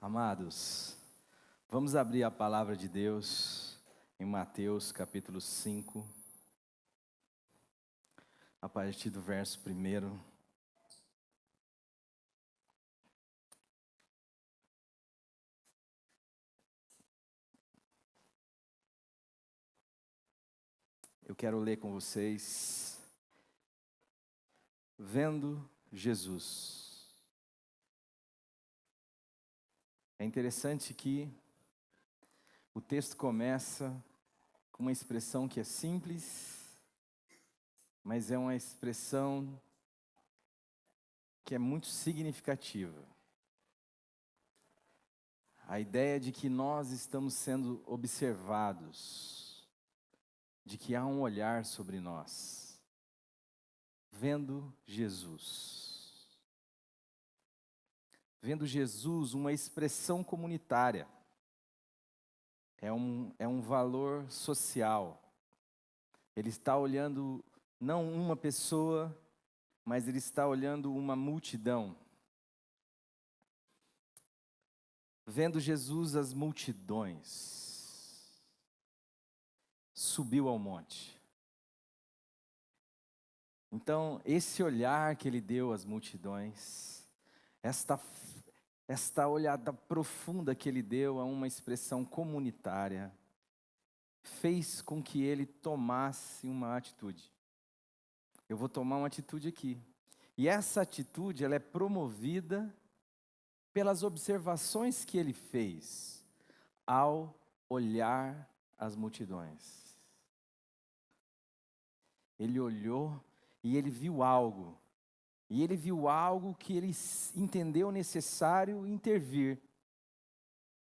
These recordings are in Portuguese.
Amados, vamos abrir a palavra de Deus em Mateus capítulo 5, a partir do verso 1. Eu quero ler com vocês, vendo Jesus. É interessante que o texto começa com uma expressão que é simples, mas é uma expressão que é muito significativa. A ideia de que nós estamos sendo observados, de que há um olhar sobre nós, vendo Jesus. Vendo Jesus, uma expressão comunitária, é um valor social. Ele está olhando não uma pessoa, mas ele está olhando uma multidão. Vendo Jesus, as multidões, subiu ao monte. Então, esse olhar que ele deu às multidões, esta olhada profunda que ele deu a uma expressão comunitária, fez com que ele tomasse uma atitude. Eu vou tomar uma atitude aqui. E essa atitude, ela é promovida pelas observações que ele fez ao olhar as multidões. Ele olhou e ele viu algo. E ele viu algo que ele entendeu necessário intervir.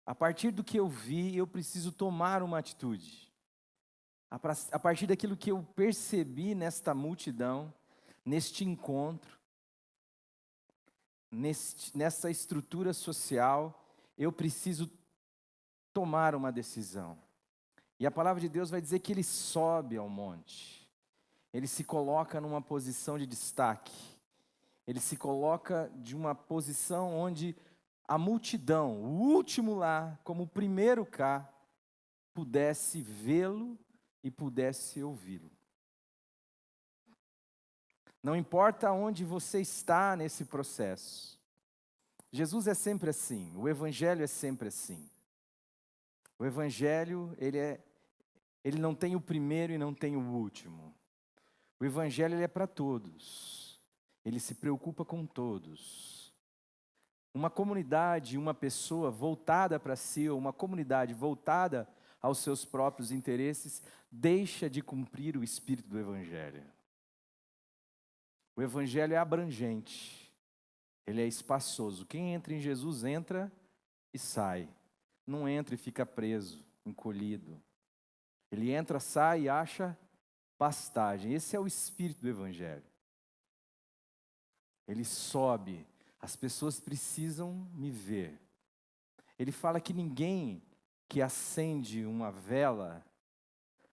A partir do que eu vi, eu preciso tomar uma atitude. A partir daquilo que eu percebi nesta multidão, neste encontro, nessa estrutura social, eu preciso tomar uma decisão. E a palavra de Deus vai dizer que ele sobe ao monte. Ele se coloca numa posição de destaque. Ele se coloca de uma posição onde a multidão, o último lá, como o primeiro cá, pudesse vê-lo e pudesse ouvi-lo. Não importa onde você está nesse processo. Jesus é sempre assim, o Evangelho é sempre assim. O Evangelho, ele não tem o primeiro e não tem o último. O Evangelho, ele é para todos. Ele se preocupa com todos. Uma comunidade, uma pessoa voltada para si, ou uma comunidade voltada aos seus próprios interesses, deixa de cumprir o espírito do Evangelho. O Evangelho é abrangente, ele é espaçoso. Quem entra em Jesus entra e sai. Não entra e fica preso, encolhido. Ele entra, sai e acha pastagem. Esse é o espírito do Evangelho. Ele sobe, as pessoas precisam me ver. Ele fala que ninguém que acende uma vela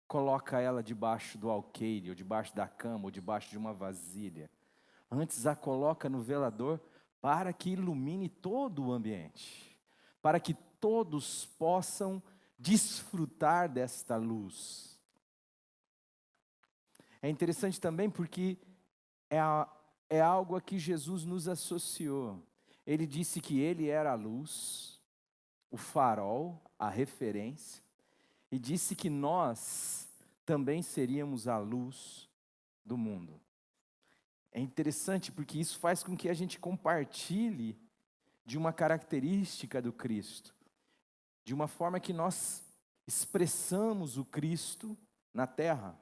coloca ela debaixo do alqueire, ou debaixo da cama, ou debaixo de uma vasilha. Antes a coloca no velador para que ilumine todo o ambiente, para que todos possam desfrutar desta luz. É interessante também porque é algo a que Jesus nos associou. Ele disse que ele era a luz, o farol, a referência, e disse que nós também seríamos a luz do mundo. É interessante porque isso faz com que a gente compartilhe de uma característica do Cristo, de uma forma que nós expressamos o Cristo na terra.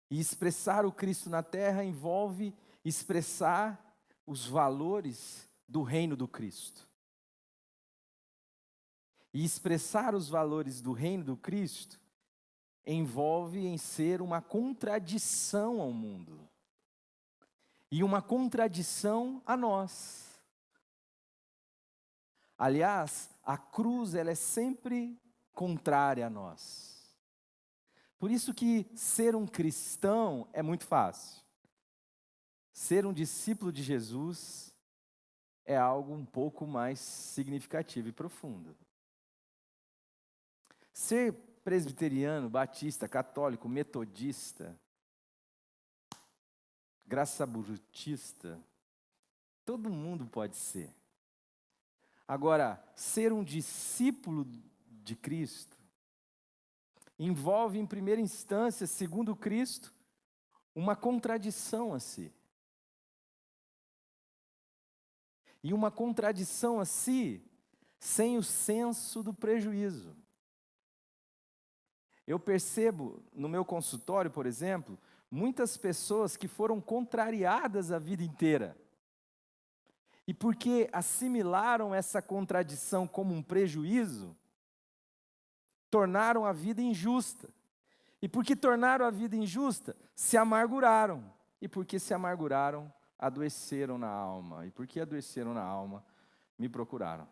E expressar o Cristo na terra envolve expressar os valores do reino do Cristo. E expressar os valores do reino do Cristo envolve em ser uma contradição ao mundo. E uma contradição a nós. Aliás, a cruz ela é sempre contrária a nós. Por isso que ser um cristão é muito fácil. Ser um discípulo de Jesus é algo um pouco mais significativo e profundo. Ser presbiteriano, batista, católico, metodista, graça-burutista, todo mundo pode ser. Agora, ser um discípulo de Cristo envolve, em primeira instância, segundo Cristo, uma contradição a si. E uma contradição a si sem o senso do prejuízo. Eu percebo no meu consultório, por exemplo, muitas pessoas que foram contrariadas a vida inteira. E porque assimilaram essa contradição como um prejuízo, tornaram a vida injusta. E porque tornaram a vida injusta, se amarguraram. E porque se amarguraram, adoeceram na alma. E porque adoeceram na alma, me procuraram.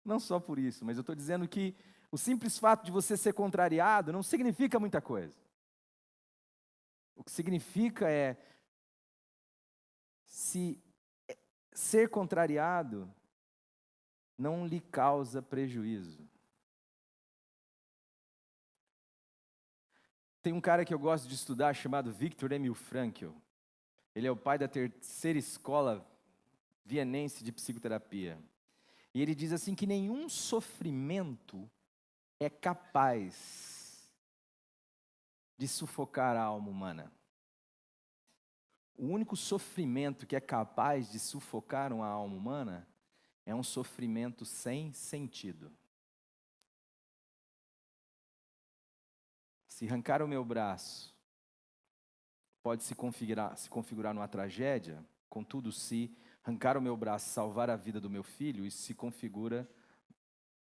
Não só por isso, mas eu estou dizendo que o simples fato de você ser contrariado não significa muita coisa. O que significa é, se ser contrariado não lhe causa prejuízo. Tem um cara que eu gosto de estudar chamado Viktor Emil Frankl. Ele é o pai da terceira escola vienense de psicoterapia. E ele diz assim que nenhum sofrimento é capaz de sufocar a alma humana. O único sofrimento que é capaz de sufocar uma alma humana é um sofrimento sem sentido. Se arrancar o meu braço, pode se configurar numa tragédia, contudo, se arrancar o meu braço, salvar a vida do meu filho, isso se configura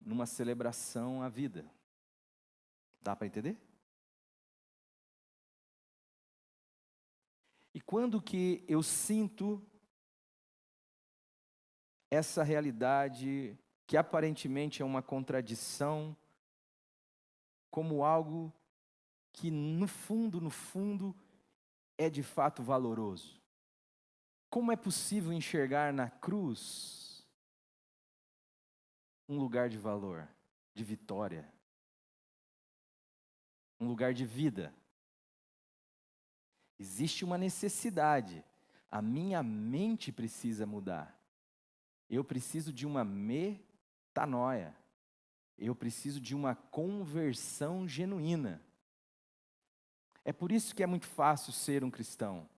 numa celebração à vida. Dá para entender? E quando que eu sinto essa realidade, que aparentemente é uma contradição, como algo que no fundo, é de fato valoroso? Como é possível enxergar na cruz um lugar de valor, de vitória, um lugar de vida? Existe uma necessidade, a minha mente precisa mudar. Eu preciso de uma metanoia, eu preciso de uma conversão genuína. É por isso que é muito fácil ser um cristão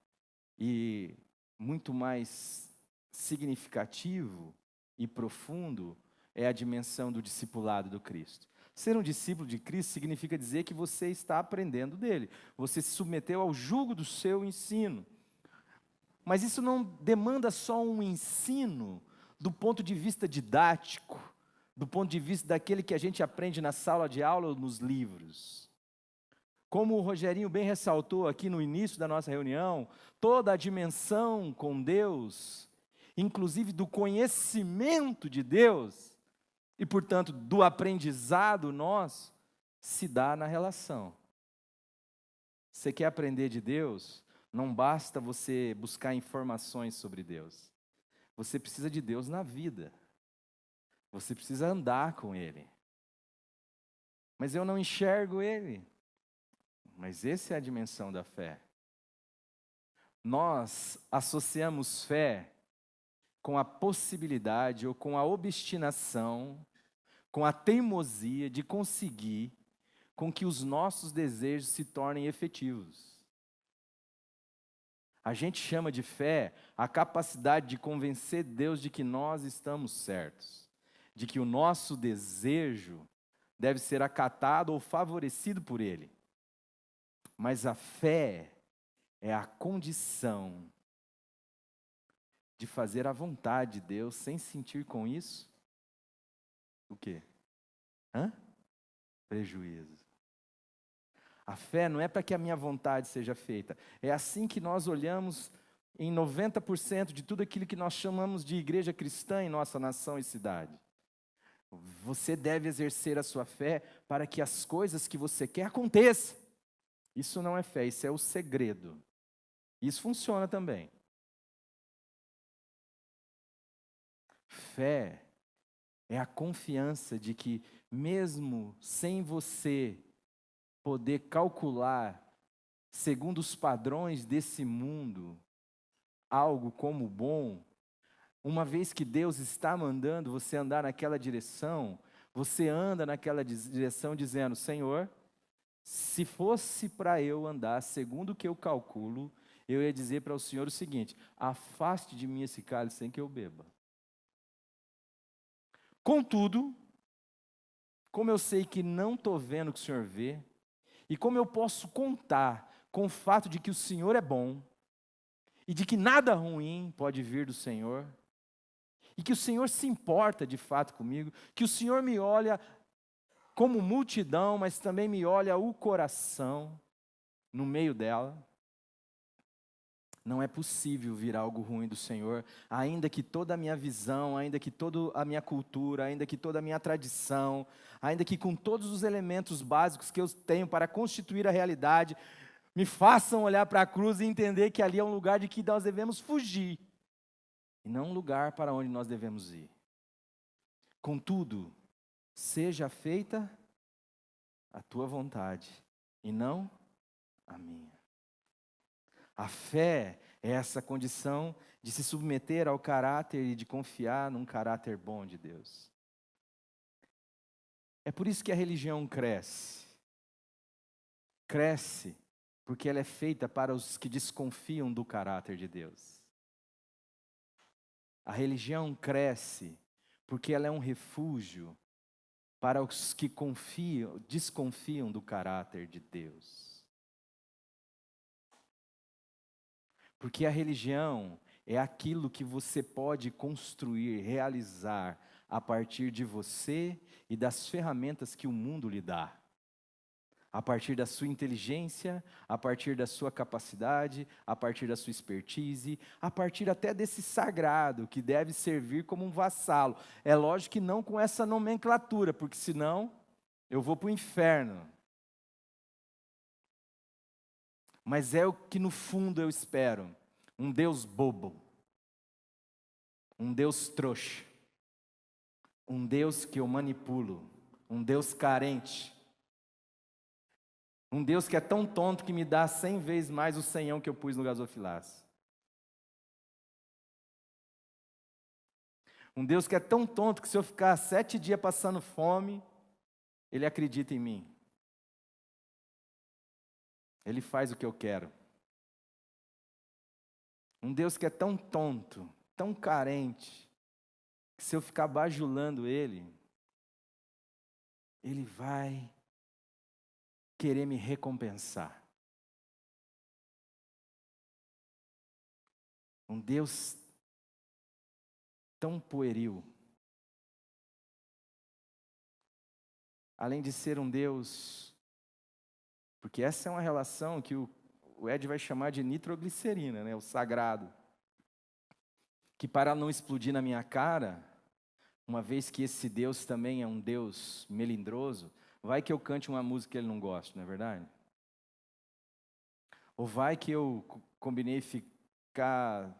e muito mais significativo e profundo é a dimensão do discipulado do Cristo. Ser um discípulo de Cristo significa dizer que você está aprendendo dele, você se submeteu ao jugo do seu ensino. Mas isso não demanda só um ensino do ponto de vista didático, do ponto de vista daquele que a gente aprende na sala de aula ou nos livros. Como o Rogerinho bem ressaltou aqui no início da nossa reunião, toda a dimensão com Deus, inclusive do conhecimento de Deus, e portanto do aprendizado nosso, se dá na relação. Você quer aprender de Deus? Não basta você buscar informações sobre Deus. Você precisa de Deus na vida. Você precisa andar com Ele. Mas eu não enxergo Ele. Mas essa é a dimensão da fé. Nós associamos fé com a possibilidade ou com a obstinação, com a teimosia de conseguir com que os nossos desejos se tornem efetivos. A gente chama de fé a capacidade de convencer Deus de que nós estamos certos, de que o nosso desejo deve ser acatado ou favorecido por Ele. Mas a fé é a condição de fazer a vontade de Deus sem sentir com isso o quê? Prejuízo. A fé não é para que a minha vontade seja feita. É assim que nós olhamos em 90% de tudo aquilo que nós chamamos de igreja cristã em nossa nação e cidade. Você deve exercer a sua fé para que as coisas que você quer aconteçam. Isso não é fé, isso é o segredo. Isso funciona também. fé é a confiança de que, mesmo sem você poder calcular, segundo os padrões desse mundo, algo como bom, uma vez que Deus está mandando você andar naquela direção, você anda naquela direção dizendo: Senhor, se fosse para eu andar segundo o que eu calculo, eu ia dizer para o Senhor o seguinte: afaste de mim esse cálice sem que eu beba. Contudo, como eu sei que não estou vendo o que o Senhor vê, e como eu posso contar com o fato de que o Senhor é bom, e de que nada ruim pode vir do Senhor, e que o Senhor se importa de fato comigo, que o Senhor me olha como multidão, mas também me olha o coração no meio dela, não é possível vir algo ruim do Senhor, ainda que toda a minha visão, ainda que toda a minha cultura, ainda que toda a minha tradição, ainda que com todos os elementos básicos que eu tenho para constituir a realidade, me façam olhar para a cruz e entender que ali é um lugar de que nós devemos fugir, e não um lugar para onde nós devemos ir. Contudo, seja feita a tua vontade, e não a minha. A fé é essa condição de se submeter ao caráter e de confiar num caráter bom de Deus. É por isso que a religião cresce. Cresce porque ela é feita para os que desconfiam do caráter de Deus. A religião cresce porque ela é um refúgio para os que desconfiam do caráter de Deus. Porque a religião é aquilo que você pode construir, realizar a partir de você e das ferramentas que o mundo lhe dá. A partir da sua inteligência, a partir da sua capacidade, a partir da sua expertise, a partir até desse sagrado que deve servir como um vassalo. É lógico que não com essa nomenclatura, porque senão eu vou para o inferno. Mas é o que no fundo eu espero, um Deus bobo, um Deus trouxa, um Deus que eu manipulo, um Deus carente, um Deus que é tão tonto que me dá 100 vezes mais o senhão que eu pus no gasofilaço. Um Deus que é tão tonto que se eu ficar 7 dias passando fome, Ele acredita em mim. Ele faz o que eu quero. Um Deus que é tão tonto, tão carente, que se eu ficar bajulando Ele, Ele vai querer me recompensar. Um Deus tão pueril. Além de ser um Deus, porque essa é uma relação que o Ed vai chamar de nitroglicerina, né? O sagrado. Que para não explodir na minha cara, uma vez que esse Deus também é um Deus melindroso, vai que eu cante uma música que ele não gosta, não é verdade? Ou vai que eu combinei ficar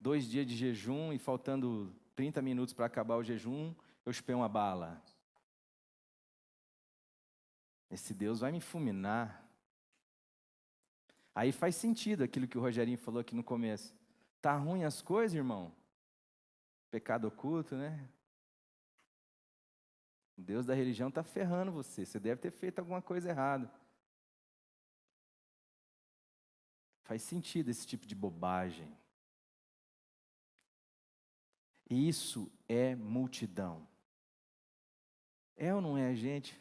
2 dias de jejum e faltando 30 minutos para acabar o jejum, eu chupei uma bala. Esse Deus vai me fulminar. Aí faz sentido aquilo que o Rogerinho falou aqui no começo. Tá ruim as coisas, irmão? Pecado oculto, né? O Deus da religião está ferrando você. Você deve ter feito alguma coisa errada. Faz sentido esse tipo de bobagem. E isso é multidão. É ou não é, gente?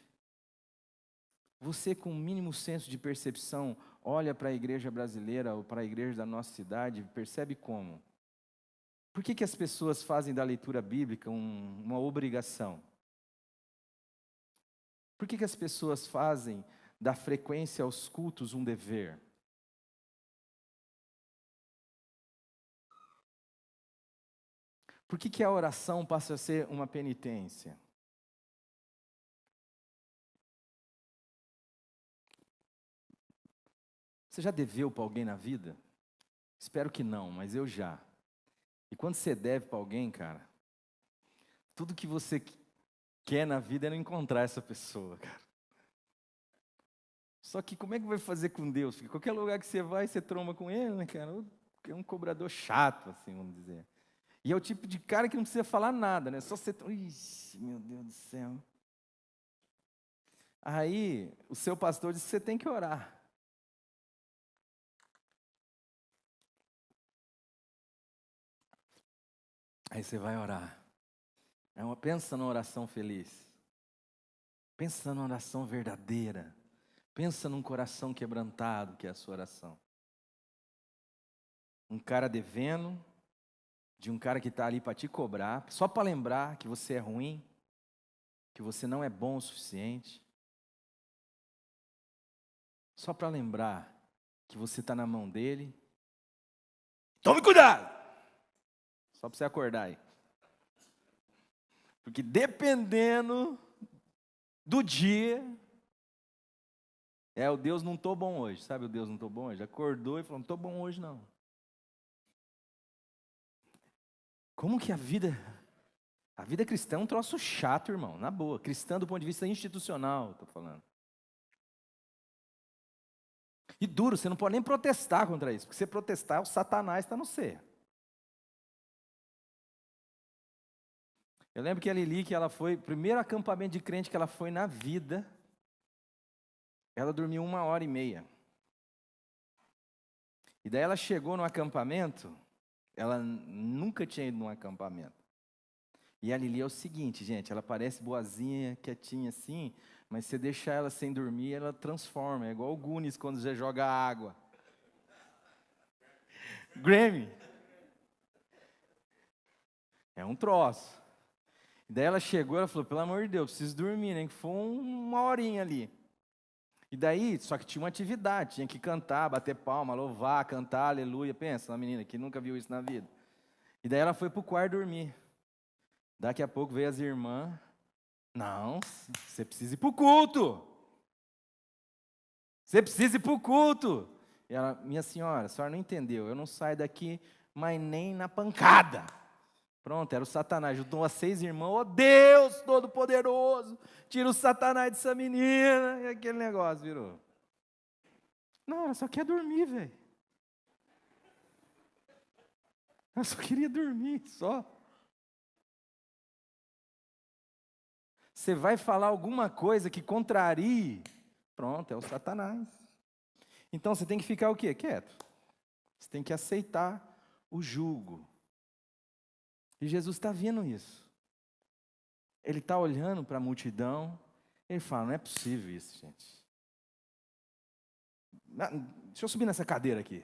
Você com o mínimo senso de percepção olha para a igreja brasileira ou para a igreja da nossa cidade e percebe como? Por que as pessoas fazem da leitura bíblica uma obrigação? Por que as pessoas fazem da frequência aos cultos um dever? Por que a oração passa a ser uma penitência? Você já deveu para alguém na vida? Espero que não, mas eu já. E quando você deve para alguém, cara, Tudo que você quer na vida é não encontrar essa pessoa, cara. Só que como é que vai fazer com Deus? Porque qualquer lugar que você vai, você tromba com ele, né, cara? É um cobrador chato, assim, vamos dizer. E é o tipo de cara que não precisa falar nada, né? Só você... Ixi, meu Deus do céu. Aí, o seu pastor disse que você tem que orar. Aí você vai orar. Pensa numa oração feliz. Pensa numa oração verdadeira. Pensa num coração quebrantado, que é a sua oração. Um cara devendo, de um cara que está ali para te cobrar, só para lembrar que você é ruim, que você não é bom o suficiente. Só para lembrar que você está na mão dele. Tome cuidado! Só para você acordar aí. Porque dependendo do dia, o Deus não estou bom hoje. Sabe o Deus não estou bom hoje? Acordou e falou, não estou bom hoje não. Como que a vida cristã é um troço chato, irmão, na boa. Cristã do ponto de vista institucional, estou falando. E duro, você não pode nem protestar contra isso. Porque se você protestar, o Satanás está no ser. Eu lembro que a Lili, que ela foi, primeiro acampamento de crente que ela foi na vida, ela dormiu 1h30. E daí ela chegou no acampamento, ela nunca tinha ido num acampamento. E a Lili é o seguinte, gente, ela parece boazinha, quietinha assim, mas você deixar ela sem dormir, ela transforma. É igual o Goonies quando você joga água. Grammy. É um troço. E daí ela chegou, ela falou, pelo amor de Deus, preciso dormir, né? Que foi uma horinha ali. E daí, só que tinha uma atividade, tinha que cantar, bater palma, louvar, cantar, aleluia. Pensa, uma menina que nunca viu isso na vida. E daí ela foi pro quarto dormir. Daqui a pouco veio as irmãs. Não, você precisa ir pro culto. Você precisa ir pro culto. E ela, minha senhora, a senhora não entendeu. Eu não saio daqui, mas nem na pancada. Pronto, era o Satanás. Juntou as 6 irmãs. Oh, Deus Todo-Poderoso, tira o Satanás dessa menina. E aquele negócio virou. Não, ela só quer dormir, velho. Ela só queria dormir, só. Você vai falar alguma coisa que contrarie, pronto, é o Satanás. Então você tem que ficar o quê? Quieto. Você tem que aceitar o jugo. E Jesus está vendo isso. Ele está olhando para a multidão, ele fala, não é possível isso, gente. Deixa eu subir nessa cadeira aqui.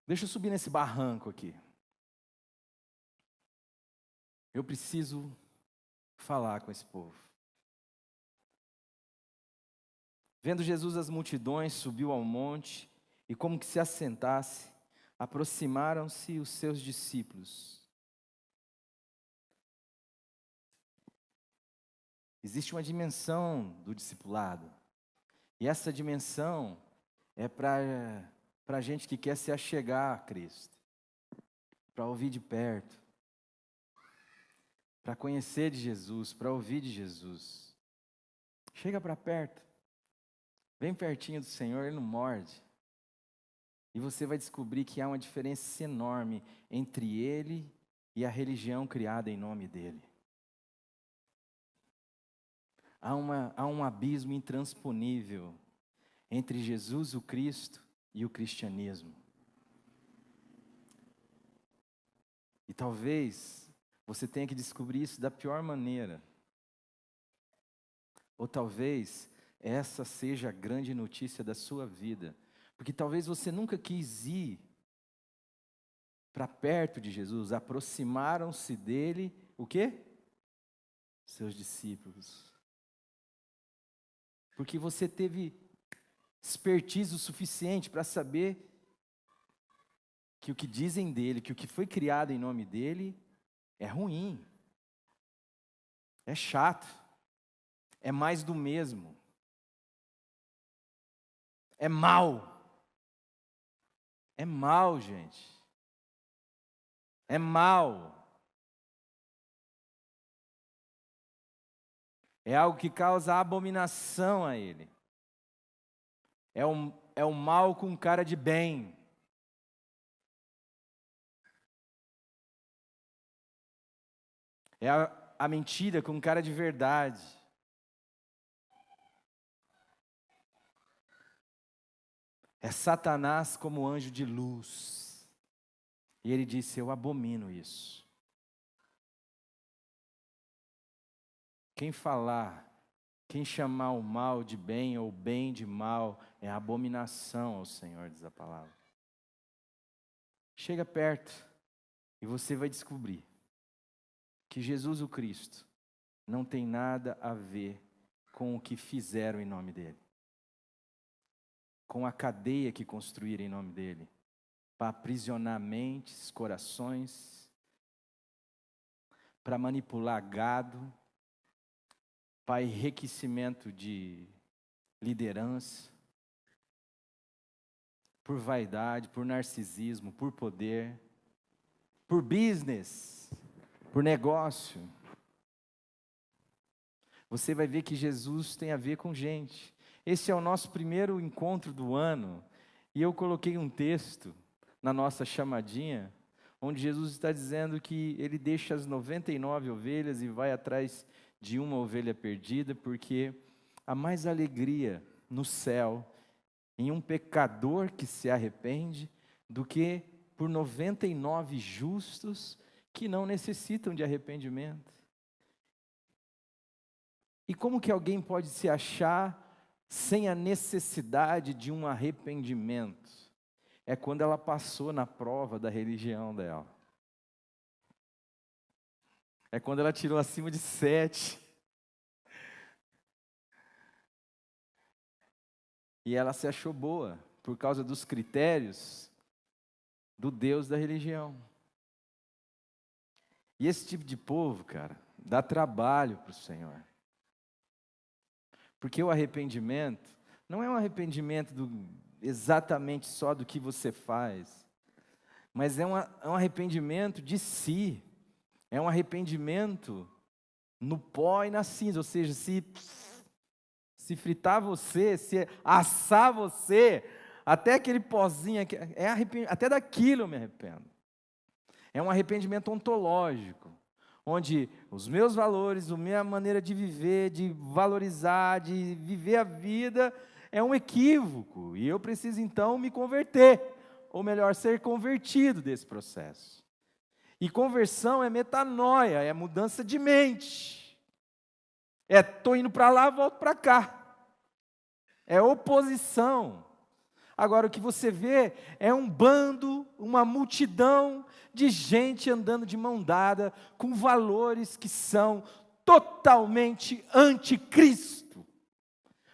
Deixa eu subir nesse barranco aqui. Eu preciso falar com esse povo. Vendo Jesus as multidões, subiu ao monte e como que se assentasse, aproximaram-se os seus discípulos. Existe uma dimensão do discipulado. E essa dimensão é para gente que quer se achegar a Cristo. Para ouvir de perto. Para conhecer de Jesus, para ouvir de Jesus. Chega para perto. Vem pertinho do Senhor, Ele não morde. E você vai descobrir que há uma diferença enorme entre Ele e a religião criada em nome dEle. Há um abismo intransponível entre Jesus, o Cristo, e o cristianismo. E talvez você tenha que descobrir isso da pior maneira. Ou talvez essa seja a grande notícia da sua vida. Porque talvez você nunca quis ir para perto de Jesus. Aproximaram-se dele, o quê? Seus discípulos. Porque você teve expertise o suficiente para saber que o que dizem dele, que o que foi criado em nome dele, é ruim. É chato. É mais do mesmo. É mal. É mal, gente. É mal. É algo que causa abominação a ele. É o mal com cara de bem. É a mentira com cara de verdade. É Satanás como anjo de luz. E ele disse: eu abomino isso. Quem falar, quem chamar o mal de bem ou o bem de mal, é abominação ao Senhor, diz a palavra. Chega perto e você vai descobrir que Jesus o Cristo não tem nada a ver com o que fizeram em nome dele, com a cadeia que construíram em nome dele, para aprisionar mentes, corações, para manipular gado, para enriquecimento de liderança, por vaidade, por narcisismo, por poder, por business, por negócio. Você vai ver que Jesus tem a ver com gente. Esse é o nosso primeiro encontro do ano, e eu coloquei um texto na nossa chamadinha, onde Jesus está dizendo que ele deixa as 99 ovelhas e vai atrás de uma ovelha perdida, porque há mais alegria no céu em um pecador que se arrepende do que por 99 justos que não necessitam de arrependimento. E como que alguém pode se achar sem a necessidade de um arrependimento? É quando ela passou na prova da religião dela. É quando ela tirou acima de 7. E ela se achou boa por causa dos critérios do Deus da religião. E esse tipo de povo, cara, dá trabalho para o Senhor. Porque o arrependimento não é um arrependimento exatamente só do que você faz, mas é um arrependimento de si, é um arrependimento no pó e na cinza, ou seja, se fritar você, se assar você, até aquele pozinho, até daquilo eu me arrependo. É um arrependimento ontológico, onde os meus valores, a minha maneira de viver, de valorizar, de viver a vida, é um equívoco, e eu preciso então me converter, ou melhor, ser convertido desse processo. E conversão é metanoia, é mudança de mente, estou indo para lá, volto para cá, é oposição. Agora o que você vê é um bando, uma multidão de gente andando de mão dada, com valores que são totalmente anticristo,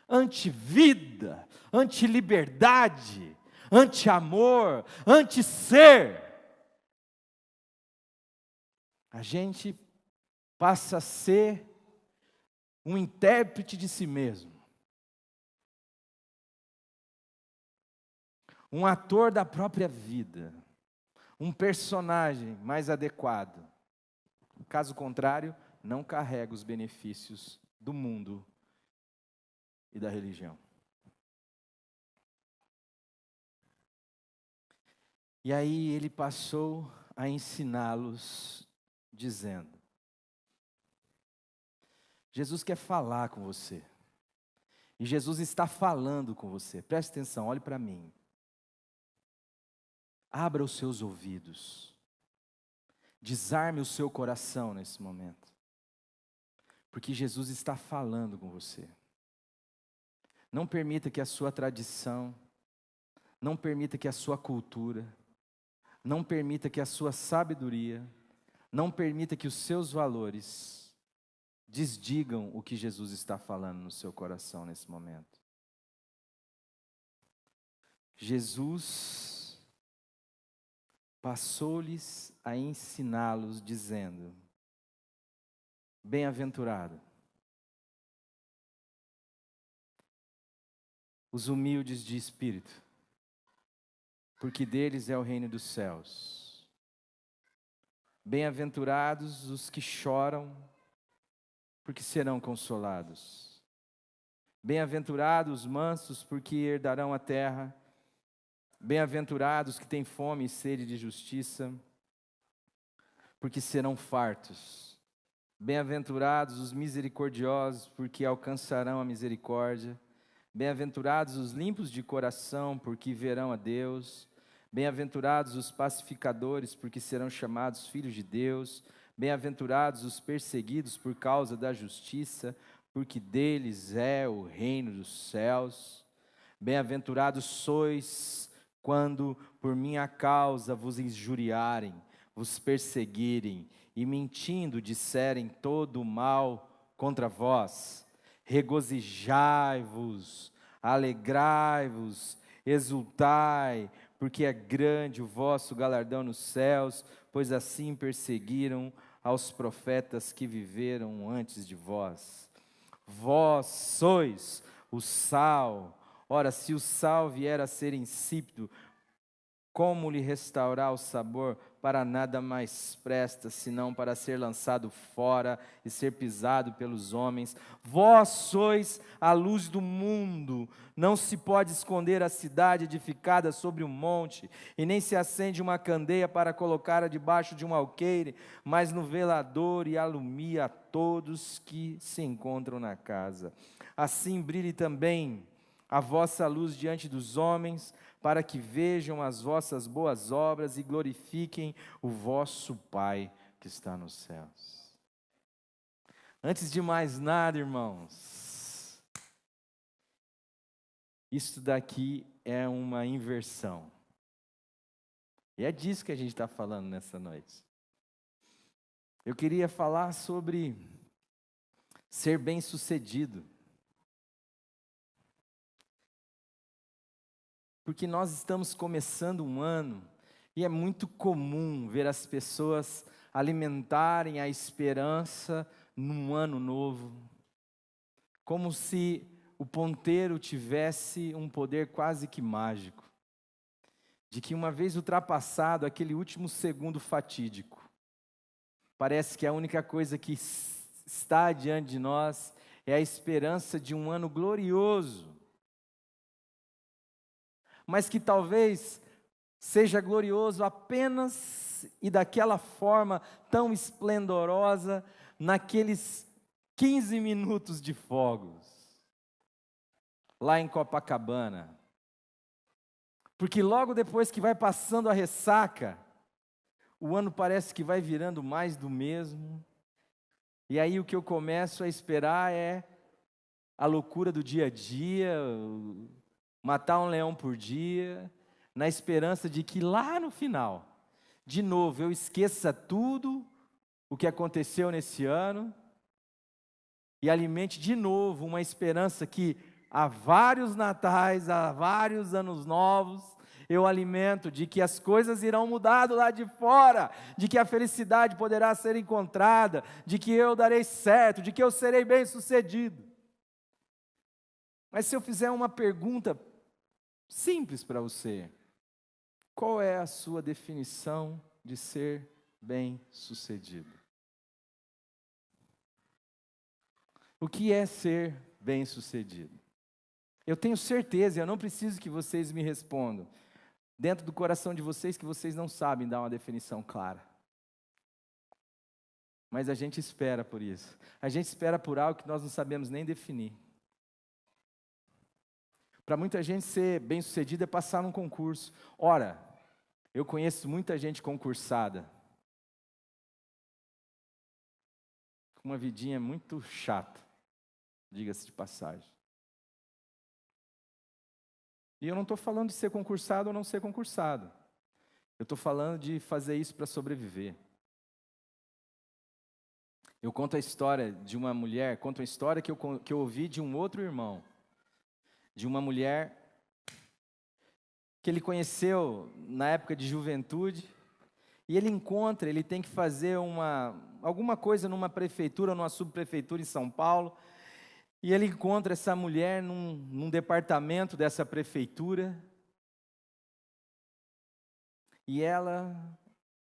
anti-vida, anti-liberdade, anti-amor, anti-ser. A gente passa a ser um intérprete de si mesmo. Um ator da própria vida, um personagem mais adequado. Caso contrário, não carrega os benefícios do mundo e da religião. E aí ele passou a ensiná-los, dizendo: Jesus quer falar com você. E Jesus está falando com você. Preste atenção, olhe para mim. Abra os seus ouvidos. Desarme o seu coração nesse momento. Porque Jesus está falando com você. Não permita que a sua tradição, não permita que a sua cultura, não permita que a sua sabedoria, não permita que os seus valores desdigam o que Jesus está falando no seu coração nesse momento. Jesus passou-lhes a ensiná-los, dizendo: bem-aventurado os humildes de espírito, porque deles é o reino dos céus. Bem-aventurados os que choram, porque serão consolados. Bem-aventurados os mansos, porque herdarão a terra. Bem-aventurados que têm fome e sede de justiça, porque serão fartos. Bem-aventurados os misericordiosos, porque alcançarão a misericórdia. Bem-aventurados os limpos de coração, porque verão a Deus. Bem-aventurados os pacificadores, porque serão chamados filhos de Deus. Bem-aventurados os perseguidos por causa da justiça, porque deles é o reino dos céus. Bem-aventurados sois quando por minha causa vos injuriarem, vos perseguirem e mentindo disserem todo o mal contra vós. Regozijai-vos, alegrai-vos, exultai, porque é grande o vosso galardão nos céus, pois assim perseguiram aos profetas que viveram antes de vós. Vós sois o sal. Ora, se o sal vier a ser insípido, como lhe restaurar o sabor? Para nada mais presta, senão para ser lançado fora e ser pisado pelos homens. Vós sois a luz do mundo. Não se pode esconder a cidade edificada sobre um monte, e nem se acende uma candeia para colocá-la debaixo de um alqueire, mas no velador, e alumia a todos que se encontram na casa. Assim brilhe também a vossa luz diante dos homens, para que vejam as vossas boas obras e glorifiquem o vosso Pai que está nos céus. Antes de mais nada, irmãos, isso daqui é uma inversão. E é disso que a gente está falando nessa noite. Eu queria falar sobre ser bem-sucedido. Porque nós estamos começando um ano e é muito comum ver as pessoas alimentarem a esperança num ano novo, como se o ponteiro tivesse um poder quase que mágico, de que uma vez ultrapassado aquele último segundo fatídico, parece que a única coisa que está diante de nós é a esperança de um ano glorioso, mas que talvez seja glorioso apenas e daquela forma tão esplendorosa naqueles 15 minutos de fogos, lá em Copacabana. Porque logo depois que vai passando a ressaca, o ano parece que vai virando mais do mesmo, e aí o que eu começo a esperar é a loucura do dia a dia, matar um leão por dia, na esperança de que lá no final, de novo, eu esqueça tudo o que aconteceu nesse ano e alimente de novo uma esperança que há vários natais, há vários anos novos, eu alimento de que as coisas irão mudar do lado de fora, de que a felicidade poderá ser encontrada, de que eu darei certo, de que eu serei bem-sucedido. Mas se eu fizer uma pergunta simples para você, qual é a sua definição de ser bem-sucedido? O que é ser bem-sucedido? Eu tenho certeza, eu não preciso que vocês me respondam, dentro do coração de vocês, que vocês não sabem dar uma definição clara. Mas a gente espera por isso. A gente espera por algo que nós não sabemos nem definir. Para muita gente ser bem-sucedido é passar num concurso. Ora, eu conheço muita gente concursada, com uma vidinha muito chata, diga-se de passagem. E eu não estou falando de ser concursado ou não ser concursado. Eu estou falando de fazer isso para sobreviver. Eu conto a história de uma mulher, conto a história que eu ouvi de um outro irmão, de uma mulher que ele conheceu na época de juventude, e ele tem que fazer alguma coisa numa prefeitura, numa subprefeitura em São Paulo, e ele encontra essa mulher num departamento dessa prefeitura, e ela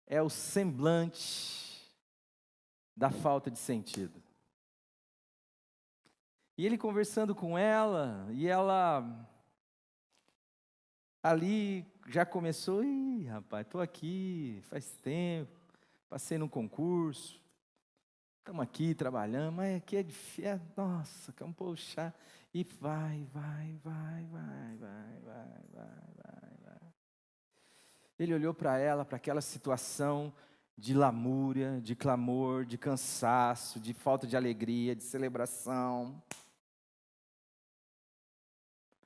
é o semblante da falta de sentido. E ele conversando com ela, e ela ali já começou, ih, rapaz, estou aqui faz tempo, passei num concurso, estamos aqui trabalhando, mas aqui é difícil, nossa, que é um puxar, e vai. Ele olhou para ela, para aquela situação de lamúria, de clamor, de cansaço, de falta de alegria, de celebração.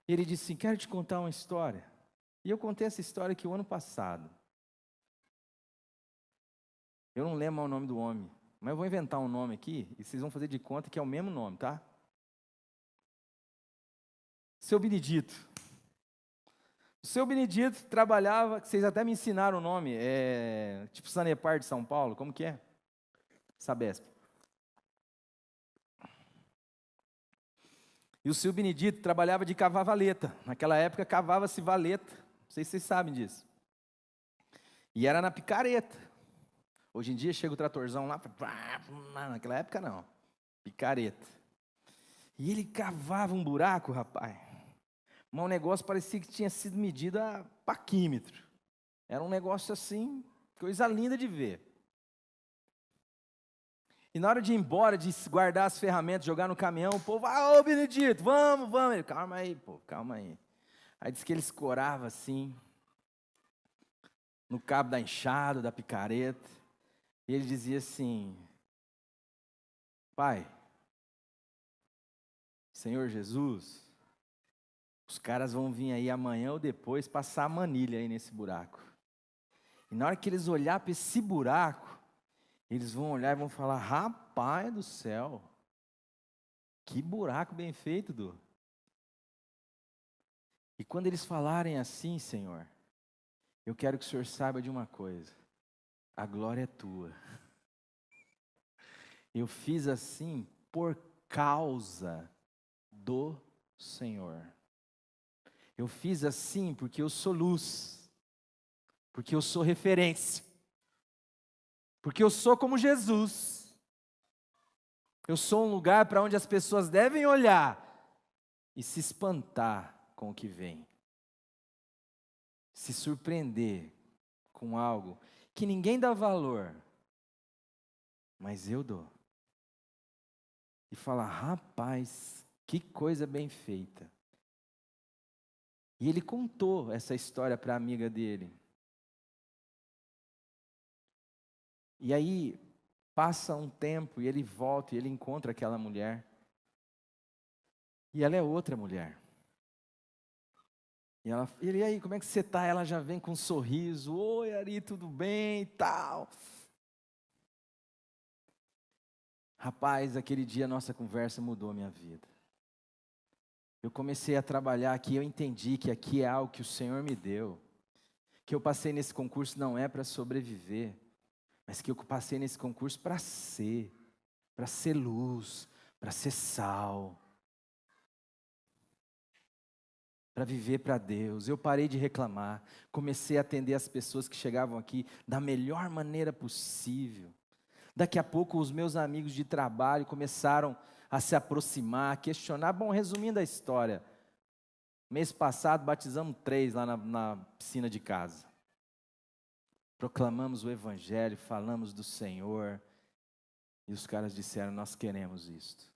E ele disse assim, quero te contar uma história. E eu contei essa história aqui o ano passado. Eu não lembro o nome do homem, mas eu vou inventar um nome aqui, e vocês vão fazer de conta que é o mesmo nome, tá? Seu Benedito. O seu Benedito trabalhava, vocês até me ensinaram o nome, tipo Sanepar de São Paulo, como que é? Sabesp. E o seu Benedito trabalhava de cavar valeta. Naquela época cavava-se valeta, não sei se vocês sabem disso. E era na picareta. Hoje em dia chega o tratorzão lá, naquela época não, picareta. E ele cavava um buraco, rapaz. Mas o negócio parecia que tinha sido medido a paquímetro. Era um negócio assim, coisa linda de ver. E na hora de ir embora, de guardar as ferramentas, jogar no caminhão, o povo, ô Benedito, vamos. Ele, calma aí, pô, calma aí. Aí disse que ele escorava assim, no cabo da enxada, da picareta. E ele dizia assim, Pai, Senhor Jesus, os caras vão vir aí amanhã ou depois passar a manilha aí nesse buraco. E na hora que eles olharem para esse buraco, eles vão olhar e vão falar, rapaz do céu, que buraco bem feito, Du. E quando eles falarem assim, Senhor, eu quero que o Senhor saiba de uma coisa, a glória é tua. Eu fiz assim por causa do Senhor. Eu fiz assim porque eu sou luz, porque eu sou referência, porque eu sou como Jesus. Eu sou um lugar para onde as pessoas devem olhar e se espantar com o que vem, se surpreender com algo que ninguém dá valor, mas eu dou. E falar, rapaz, que coisa bem feita. E ele contou essa história para a amiga dele. E aí, passa um tempo e ele volta e ele encontra aquela mulher. E ela é outra mulher. E ele, e aí, como é que você está? Ela já vem com um sorriso. Oi, Ari, tudo bem e tal. Rapaz, aquele dia a nossa conversa mudou a minha vida. Eu comecei a trabalhar aqui, eu entendi que aqui é algo que o Senhor me deu. Que eu passei nesse concurso não é para sobreviver, mas que eu passei nesse concurso para ser luz, para ser sal, para viver para Deus. Eu parei de reclamar, comecei a atender as pessoas que chegavam aqui da melhor maneira possível. Daqui a pouco os meus amigos de trabalho começaram a se aproximar, a questionar. Bom, resumindo a história, mês passado batizamos 3 lá na piscina de casa. Proclamamos o Evangelho, falamos do Senhor, e os caras disseram, nós queremos isto.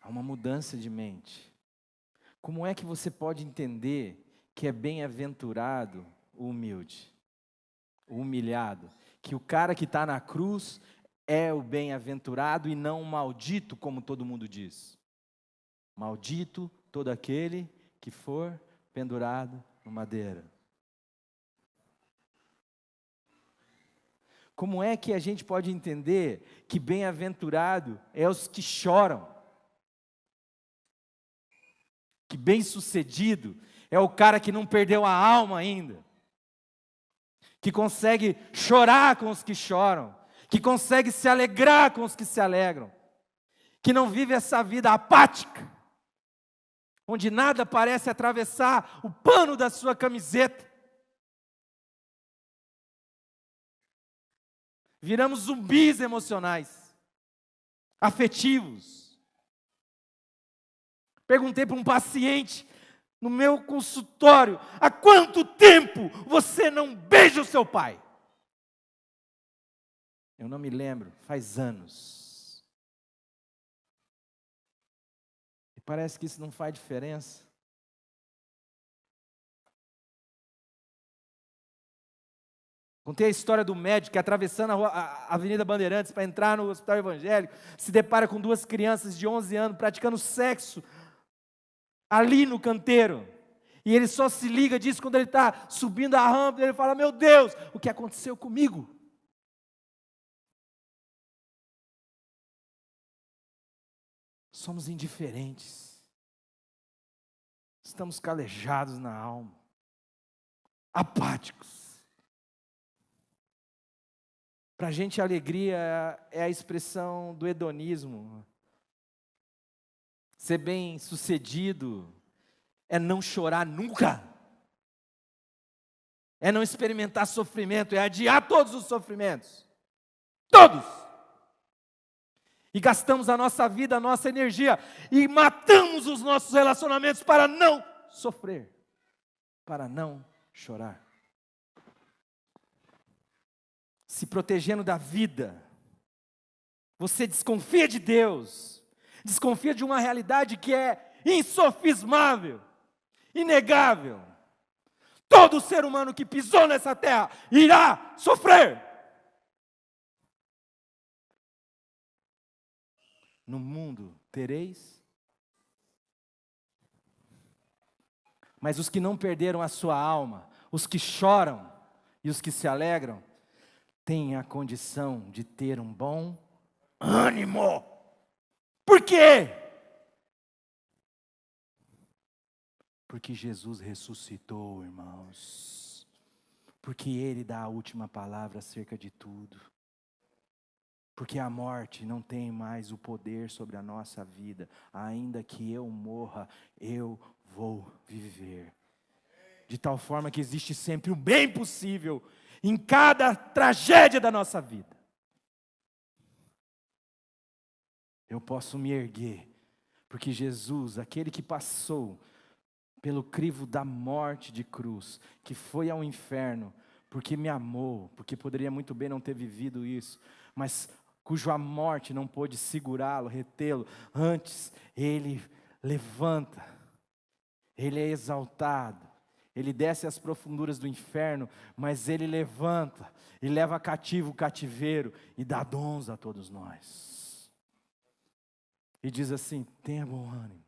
Há uma mudança de mente. Como é que você pode entender que é bem-aventurado o humilde, o humilhado? Que o cara que está na cruz é o bem-aventurado e não o maldito, como todo mundo diz. Maldito todo aquele que for pendurado no madeiro. Como é que a gente pode entender que bem-aventurado é os que choram? Que bem-sucedido é o cara que não perdeu a alma ainda, que consegue chorar com os que choram, que consegue se alegrar com os que se alegram, que não vive essa vida apática, onde nada parece atravessar o pano da sua camiseta, Viramos zumbis emocionais, afetivos. Perguntei para um paciente no meu consultório: há quanto tempo você não beija o seu pai? Eu não me lembro, faz anos. E parece que isso não faz diferença. Contei a história do médico que, atravessando a Avenida Bandeirantes para entrar no hospital evangélico, se depara com duas crianças de 11 anos praticando sexo ali no canteiro. E ele só se liga disso quando ele está subindo a rampa, e ele fala: meu Deus, o que aconteceu comigo? Somos indiferentes. Estamos calejados na alma. Apáticos. Para a gente, a alegria é a expressão do hedonismo. Ser bem-sucedido é não chorar nunca. É não experimentar sofrimento, é adiar todos os sofrimentos. Todos! E gastamos a nossa vida, a nossa energia, e matamos os nossos relacionamentos para não sofrer, para não chorar. Se protegendo da vida, você desconfia de Deus, desconfia de uma realidade que é insofismável, inegável. Todo ser humano que pisou nessa terra irá sofrer. No mundo tereis, mas os que não perderam a sua alma, os que choram e os que se alegram, têm a condição de ter um bom ânimo. Por quê? Porque Jesus ressuscitou, irmãos. Porque Ele dá a última palavra acerca de tudo. Porque a morte não tem mais o poder sobre a nossa vida. Ainda que eu morra, eu vou viver. De tal forma que existe sempre o bem possível em cada tragédia da nossa vida. Eu posso me erguer, porque Jesus, aquele que passou pelo crivo da morte de cruz, que foi ao inferno, porque me amou, porque poderia muito bem não ter vivido isso, mas cuja morte não pôde segurá-lo, retê-lo, antes ele levanta, ele é exaltado, ele desce às profunduras do inferno, mas ele levanta, e leva cativo o cativeiro, e dá dons a todos nós, e diz assim: tenha bom ânimo.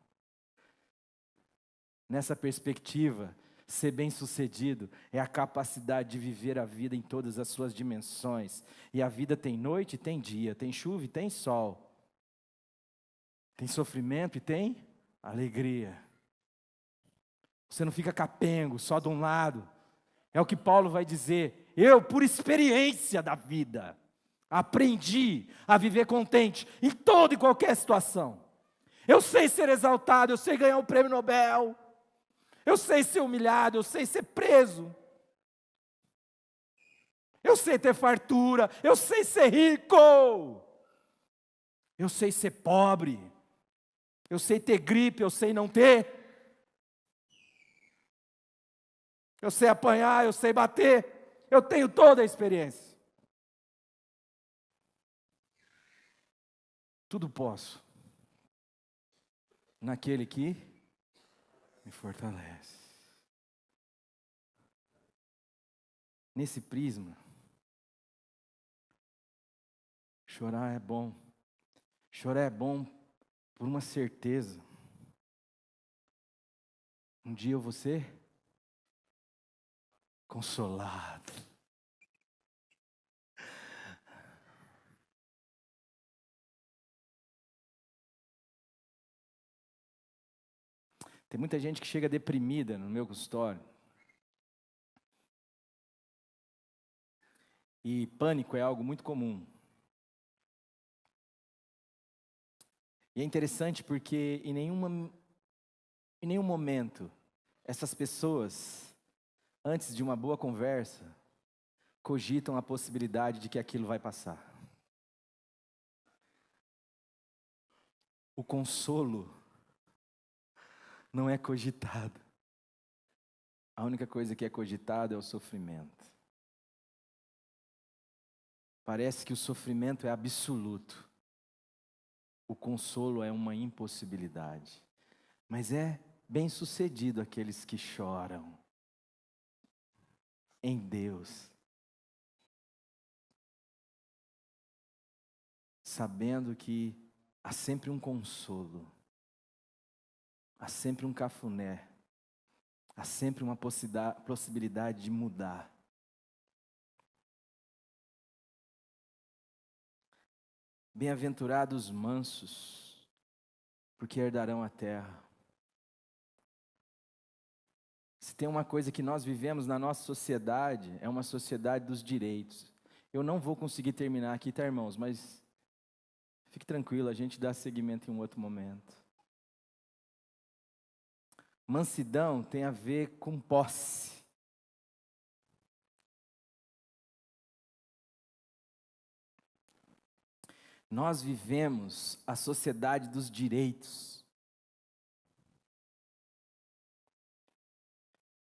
Nessa perspectiva, ser bem-sucedido é a capacidade de viver a vida em todas as suas dimensões. E a vida tem noite e tem dia, tem chuva e tem sol. Tem sofrimento e tem alegria. Você não fica capengo, só de um lado. É o que Paulo vai dizer: eu, por experiência da vida, aprendi a viver contente em toda e qualquer situação. Eu sei ser exaltado, eu sei ganhar o prêmio Nobel. Eu sei ser humilhado, eu sei ser preso. Eu sei ter fartura, eu sei ser rico. Eu sei ser pobre. Eu sei ter gripe, eu sei não ter. Eu sei apanhar, eu sei bater. Eu tenho toda a experiência. Tudo posso naquele que me fortalece. Nesse prisma, chorar é bom. Chorar é bom por uma certeza. Um dia eu vou ser consolado. Tem muita gente que chega deprimida no meu consultório. E pânico é algo muito comum. E é interessante porque em nenhum momento essas pessoas, antes de uma boa conversa, cogitam a possibilidade de que aquilo vai passar. O consolo não é cogitado. A única coisa que é cogitado é o sofrimento. Parece que o sofrimento é absoluto. O consolo é uma impossibilidade. Mas é bem-sucedido aqueles que choram em Deus, sabendo que há sempre um consolo, há sempre um cafuné, há sempre uma possibilidade de mudar. Bem-aventurados os mansos, porque herdarão a terra. Se tem uma coisa que nós vivemos na nossa sociedade, é uma sociedade dos direitos. Eu não vou conseguir terminar aqui, tá, irmãos? Mas fique tranquilo, a gente dá seguimento em um outro momento. Mansidão tem a ver com posse. Nós vivemos a sociedade dos direitos.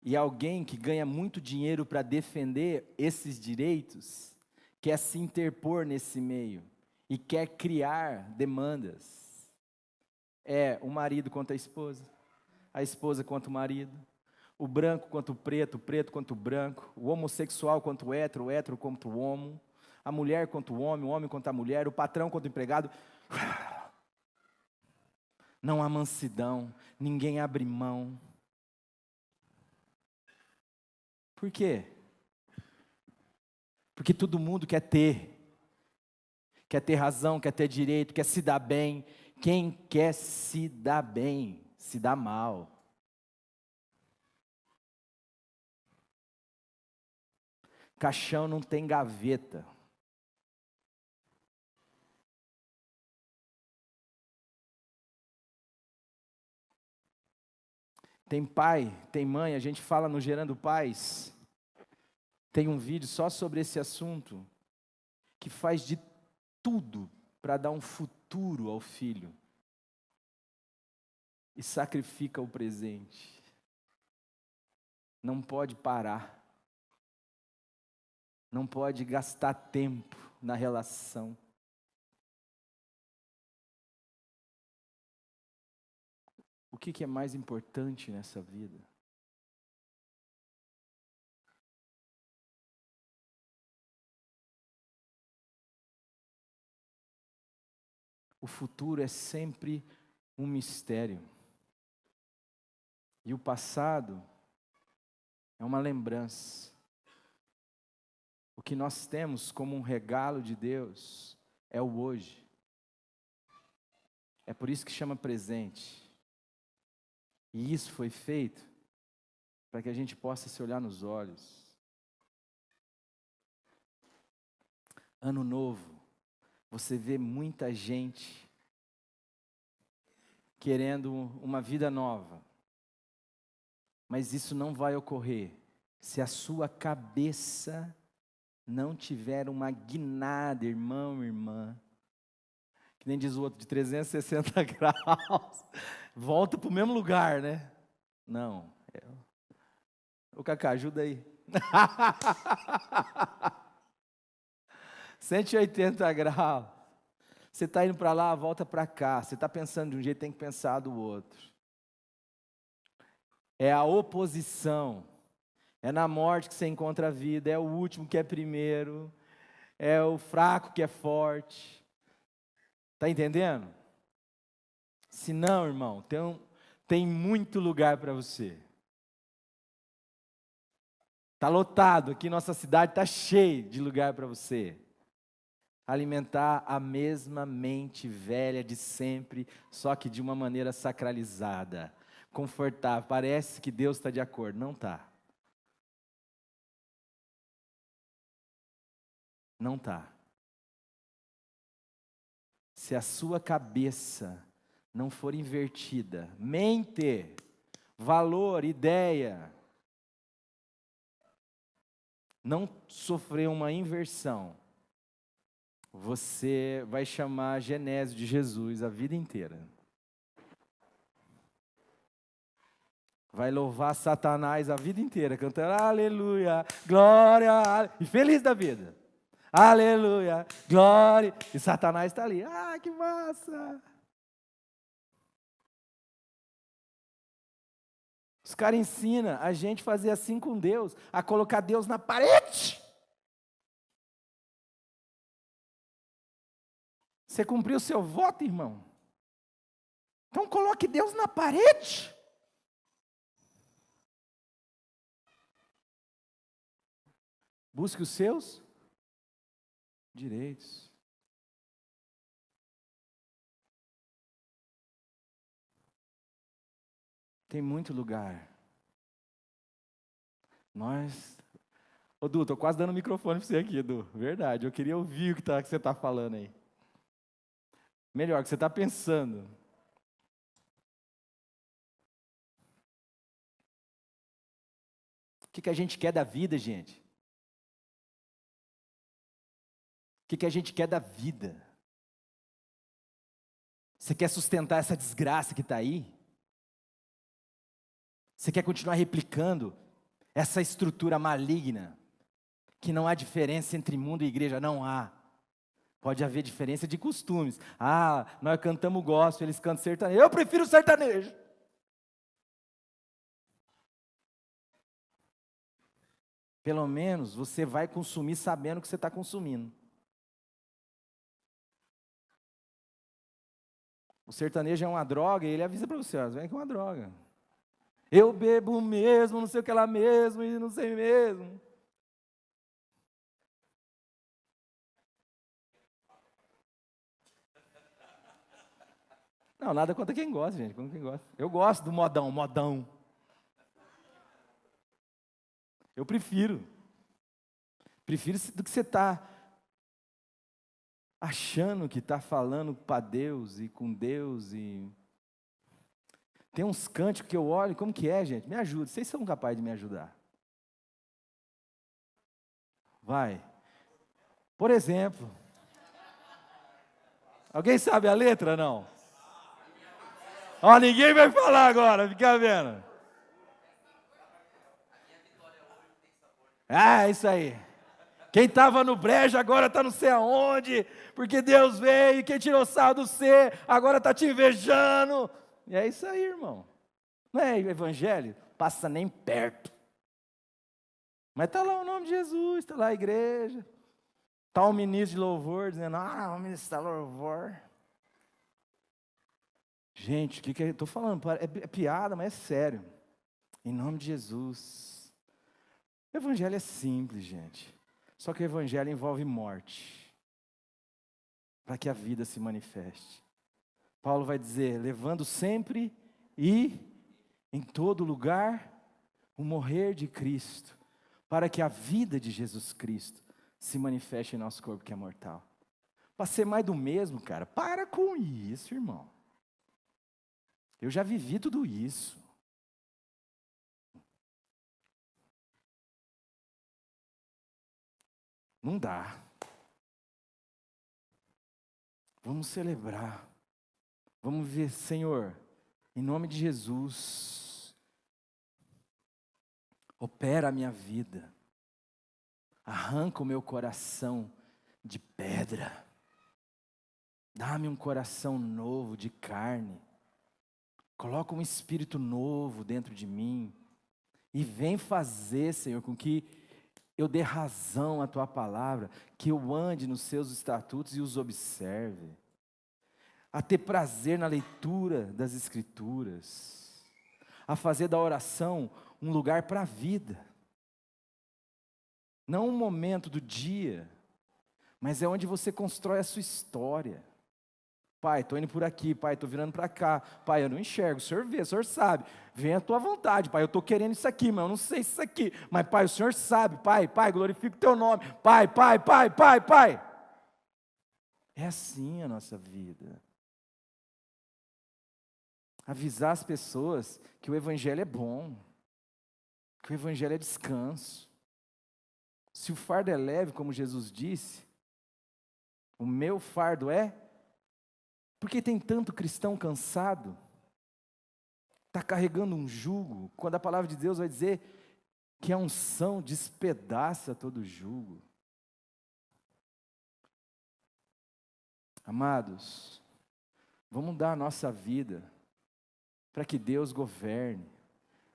E alguém que ganha muito dinheiro para defender esses direitos, quer se interpor nesse meio e quer criar demandas. É o marido contra a esposa contra o marido, o branco contra o preto contra o branco, o homossexual contra o hétero contra o homo, a mulher contra o homem contra a mulher, o patrão contra o empregado. Não há mansidão, ninguém abre mão. Por quê? Porque todo mundo quer ter razão, quer ter direito, quer se dar bem. Quem quer se dar bem, se dá mal. Caixão não tem gaveta. Tem pai, tem mãe, a gente fala no Gerando Pais. Tem um vídeo só sobre esse assunto, que faz de tudo para dar um futuro ao filho. E sacrifica o presente. Não pode parar. Não pode gastar tempo na relação. O que é mais importante nessa vida? O futuro é sempre um mistério. E o passado é uma lembrança. O que nós temos como um regalo de Deus é o hoje. É por isso que chama presente. E isso foi feito para que a gente possa se olhar nos olhos. Ano novo, você vê muita gente querendo uma vida nova. Mas isso não vai ocorrer se a sua cabeça não tiver uma guinada, irmão, irmã. Que nem diz o outro, de 360 graus. Volta para o mesmo lugar, né? Não. Ô Cacá, ajuda aí. 180 graus. Você está indo para lá, volta para cá. Você está pensando de um jeito, tem que pensar do outro. É a oposição. É na morte que você encontra a vida. É o último que é primeiro. É o fraco que é forte. Está entendendo? Se não, irmão, tem muito lugar para você. Está lotado. Aqui nossa cidade está cheia de lugar para você. Alimentar a mesma mente velha de sempre, só que de uma maneira sacralizada, confortável. Parece que Deus está de acordo, não está. Não está. Se a sua cabeça não for invertida, mente, valor, ideia, não sofrer uma inversão, você vai chamar Genésio de Jesus a vida inteira. Vai louvar Satanás a vida inteira, cantando aleluia, glória, e feliz da vida. Aleluia, glória, e Satanás está ali, que massa. Os caras ensinam a gente fazer assim com Deus, a colocar Deus na parede. Você cumpriu o seu voto, irmão? Então coloque Deus na parede. Busque os seus direitos. Tem muito lugar. Ô, Du, tô quase dando o microfone para você aqui, Du. Verdade, eu queria ouvir o que você está falando aí. Melhor, o que você está pensando. O que a gente quer da vida, gente? O que a gente quer da vida? Você quer sustentar essa desgraça que está aí? Você quer continuar replicando essa estrutura maligna? Que não há diferença entre mundo e igreja? Não há. Pode haver diferença de costumes. Nós cantamos gospel, eles cantam sertanejo. Eu prefiro sertanejo. Pelo menos você vai consumir sabendo o que você está consumindo. O sertanejo é uma droga e ele avisa para você, vem que é uma droga. Eu bebo mesmo, não sei o que lá mesmo, e não sei mesmo. Não, nada contra quem gosta, gente, contra quem gosta. Eu gosto do modão. Eu prefiro. Prefiro do que você está achando que está falando para Deus e com Deus e... Tem uns cânticos que eu olho, como que é, gente? Me ajuda, vocês são capazes de me ajudar. Vai. Por exemplo. Alguém sabe a letra, não? Ninguém vai falar agora, fica vendo. Isso aí. Quem estava no brejo agora está não sei aonde, porque Deus veio, quem tirou sarro do ser, agora está te invejando. E é isso aí, irmão. Não é evangelho? Passa nem perto. Mas está lá o nome de Jesus, está lá a igreja. Está o ministro de louvor dizendo, o ministro de louvor. Gente, o que eu estou falando? É piada, mas é sério. Em nome de Jesus. O evangelho é simples, gente. Só que o evangelho envolve morte. Para que a vida se manifeste. Paulo vai dizer, levando sempre e em todo lugar o morrer de Cristo. Para que a vida de Jesus Cristo se manifeste em nosso corpo que é mortal. Para ser mais do mesmo, cara, para com isso, irmão. Eu já vivi tudo isso. Não dá. Vamos celebrar. Vamos ver, Senhor, em nome de Jesus, opera a minha vida. Arranca o meu coração de pedra. Dá-me um coração novo de carne. Coloca um espírito novo dentro de mim. E vem fazer, Senhor, com que eu dê razão à Tua palavra, que eu ande nos Seus estatutos e os observe. A ter prazer na leitura das Escrituras. A fazer da oração um lugar para a vida. Não um momento do dia, mas é onde você constrói a sua história. Pai, estou indo por aqui, pai, estou virando para cá. Pai, eu não enxergo, o Senhor vê, o Senhor sabe. Vem a tua vontade, pai, eu estou querendo isso aqui, mas eu não sei isso aqui. Mas pai, o Senhor sabe, pai, glorifica o teu nome. Pai. É assim a nossa vida. Avisar as pessoas que o evangelho é bom. Que o evangelho é descanso. Se o fardo é leve, como Jesus disse, o meu fardo é. Por que tem tanto cristão cansado? Está carregando um jugo, quando a palavra de Deus vai dizer que a unção despedaça todo jugo. Amados, vamos dar a nossa vida para que Deus governe.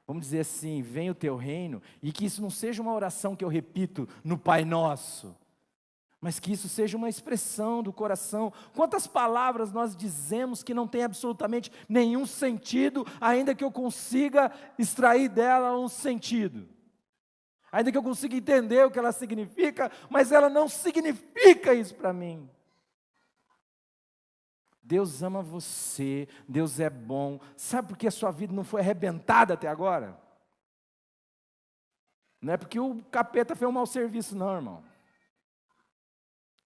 Vamos dizer assim, venha o teu reino, e que isso não seja uma oração que eu repito no Pai Nosso, mas que isso seja uma expressão do coração. Quantas palavras nós dizemos que não tem absolutamente nenhum sentido, ainda que eu consiga extrair dela um sentido, ainda que eu consiga entender o que ela significa, mas ela não significa isso para mim. Deus ama você, Deus é bom. Sabe por que a sua vida não foi arrebentada até agora? Não é porque o capeta fez um mau serviço, não, irmão.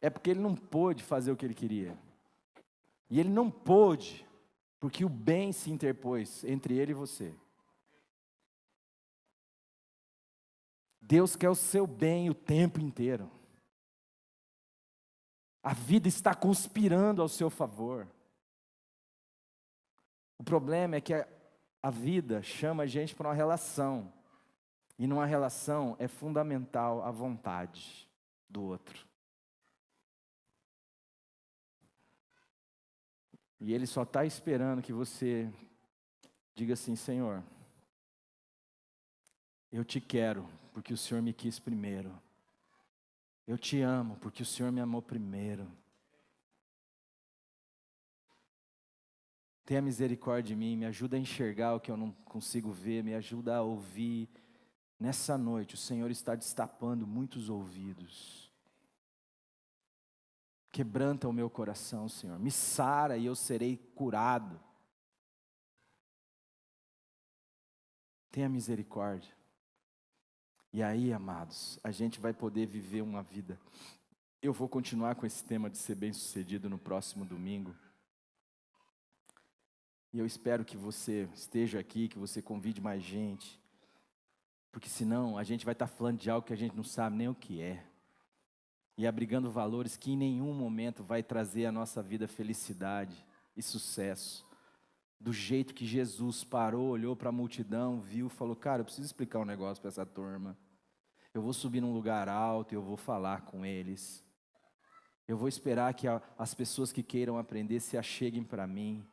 É porque ele não pôde fazer o que ele queria. E ele não pôde, porque o bem se interpôs entre ele e você. Deus quer o seu bem o tempo inteiro. A vida está conspirando ao seu favor. O problema é que a vida chama a gente para uma relação. E numa relação é fundamental a vontade do outro. E Ele só está esperando que você diga assim: Senhor, eu te quero porque o Senhor me quis primeiro. Eu te amo porque o Senhor me amou primeiro. Tenha misericórdia de mim, me ajuda a enxergar o que eu não consigo ver, me ajuda a ouvir. Nessa noite o Senhor está destapando muitos ouvidos. Quebranta o meu coração, Senhor. Me sara e eu serei curado. Tenha misericórdia. E aí, amados, a gente vai poder viver uma vida. Eu vou continuar com esse tema de ser bem-sucedido no próximo domingo. E eu espero que você esteja aqui, que você convide mais gente. Porque senão a gente vai estar falando de algo que a gente não sabe nem o que é. E abrigando valores que em nenhum momento vai trazer à nossa vida felicidade e sucesso. Do jeito que Jesus parou, olhou para a multidão, viu, falou: cara, eu preciso explicar um negócio para essa turma. Eu vou subir num lugar alto e eu vou falar com eles. Eu vou esperar que as pessoas que queiram aprender se acheguem para mim.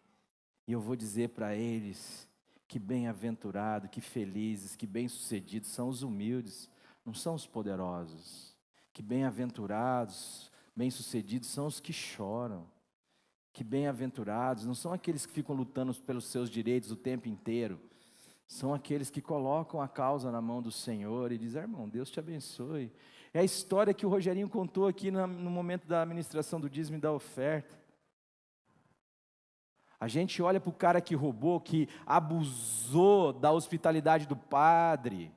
E eu vou dizer para eles que bem-aventurado, que felizes, que bem-sucedidos são os humildes, não são os poderosos. Que bem-aventurados, bem-sucedidos são os que choram. Que bem-aventurados não são aqueles que ficam lutando pelos seus direitos o tempo inteiro. São aqueles que colocam a causa na mão do Senhor e dizem: irmão, Deus te abençoe. É a história que o Rogerinho contou aqui no momento da administração do dízimo e da oferta. A gente olha para o cara que roubou, que abusou da hospitalidade do padre,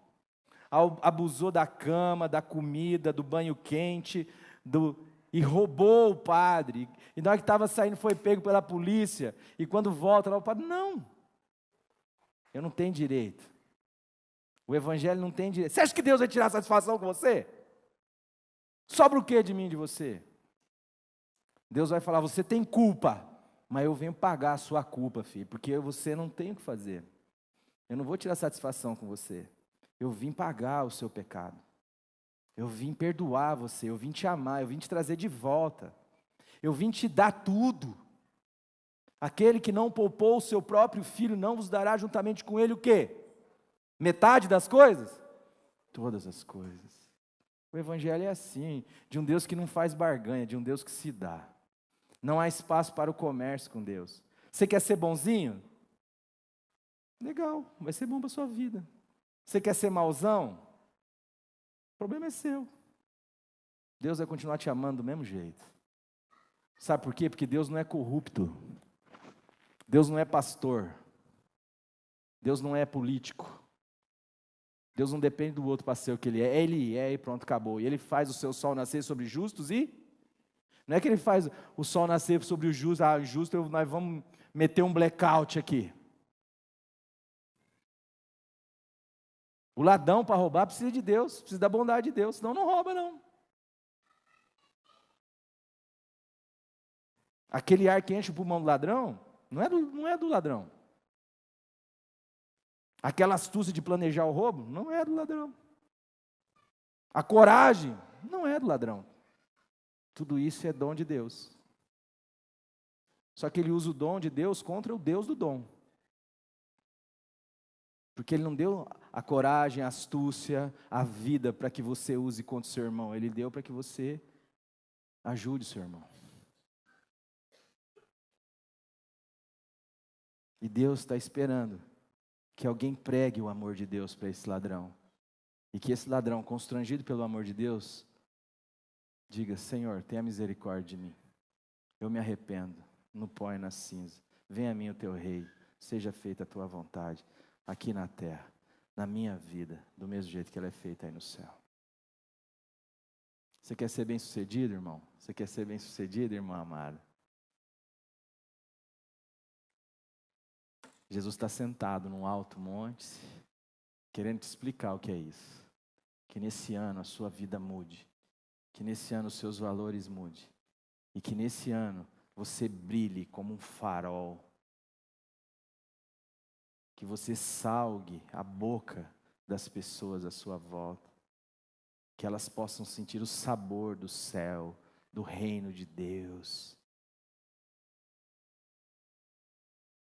abusou da cama, da comida, do banho quente, e roubou o padre. E na hora que estava saindo foi pego pela polícia. E quando volta lá o padre: não, eu não tenho direito. O evangelho não tem direito. Você acha que Deus vai tirar satisfação com você? Sobra o que de mim, de você? Deus vai falar: você tem culpa, mas eu venho pagar a sua culpa, filho, porque você não tem o que fazer. Eu não vou tirar satisfação com você. Eu vim pagar o seu pecado. Eu vim perdoar você, eu vim te amar, eu vim te trazer de volta. Eu vim te dar tudo. Aquele que não poupou o seu próprio filho, não vos dará juntamente com ele o quê? Metade das coisas? Todas as coisas. O evangelho é assim, de um Deus que não faz barganha, de um Deus que se dá. Não há espaço para o comércio com Deus. Você quer ser bonzinho? Legal, vai ser bom para a sua vida. Você quer ser mauzão? O problema é seu. Deus vai continuar te amando do mesmo jeito. Sabe por quê? Porque Deus não é corrupto. Deus não é pastor. Deus não é político. Deus não depende do outro para ser o que Ele é. Ele é e pronto, acabou. E Ele faz o seu sol nascer sobre justos e... Não é que Ele faz o sol nascer sobre os justos. Ah, justo, nós vamos meter um blackout aqui. O ladrão, para roubar, precisa de Deus, precisa da bondade de Deus, senão não rouba, não. Aquele ar que enche o pulmão do ladrão, não é do ladrão. Aquela astúcia de planejar o roubo, não é do ladrão. A coragem, não é do ladrão. Tudo isso é dom de Deus. Só que ele usa o dom de Deus contra o Deus do dom. Porque ele não deu a coragem, a astúcia, a vida para que você use contra o seu irmão. Ele deu para que você ajude o seu irmão. E Deus está esperando que alguém pregue o amor de Deus para esse ladrão. E que esse ladrão, constrangido pelo amor de Deus, diga: Senhor, tenha misericórdia de mim. Eu me arrependo, no pó e na cinza. Venha a mim o teu rei, seja feita a tua vontade, aqui na terra, na minha vida, do mesmo jeito que ela é feita aí no céu. Você quer ser bem-sucedido, irmão? Você quer ser bem-sucedido, irmã amada? Jesus está sentado num alto monte, querendo te explicar o que é isso. Que nesse ano a sua vida mude. Que nesse ano os seus valores mudem. E que nesse ano você brilhe como um farol. Que você salgue a boca das pessoas à sua volta. Que elas possam sentir o sabor do céu, do reino de Deus.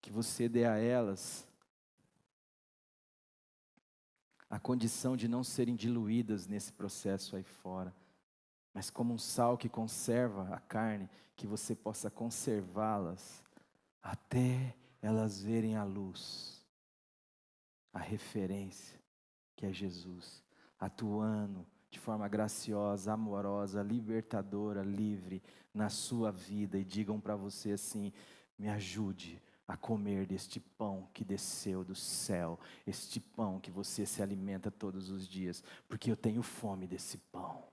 Que você dê a elas a condição de não serem diluídas nesse processo aí fora. Mas como um sal que conserva a carne, que você possa conservá-las até elas verem a luz, a referência que é Jesus, atuando de forma graciosa, amorosa, libertadora, livre na sua vida, e digam para você assim: me ajude a comer deste pão que desceu do céu, este pão que você se alimenta todos os dias, porque eu tenho fome desse pão.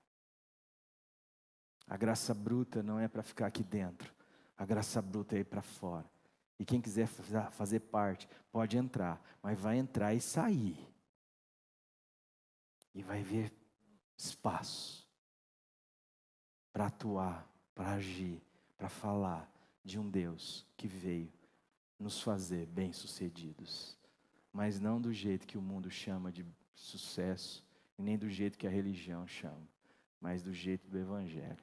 A graça bruta não é para ficar aqui dentro, a graça bruta é ir para fora. E quem quiser fazer parte, pode entrar, mas vai entrar e sair. E vai ver espaço para atuar, para agir, para falar de um Deus que veio nos fazer bem-sucedidos. Mas não do jeito que o mundo chama de sucesso, e nem do jeito que a religião chama, mas do jeito do Evangelho.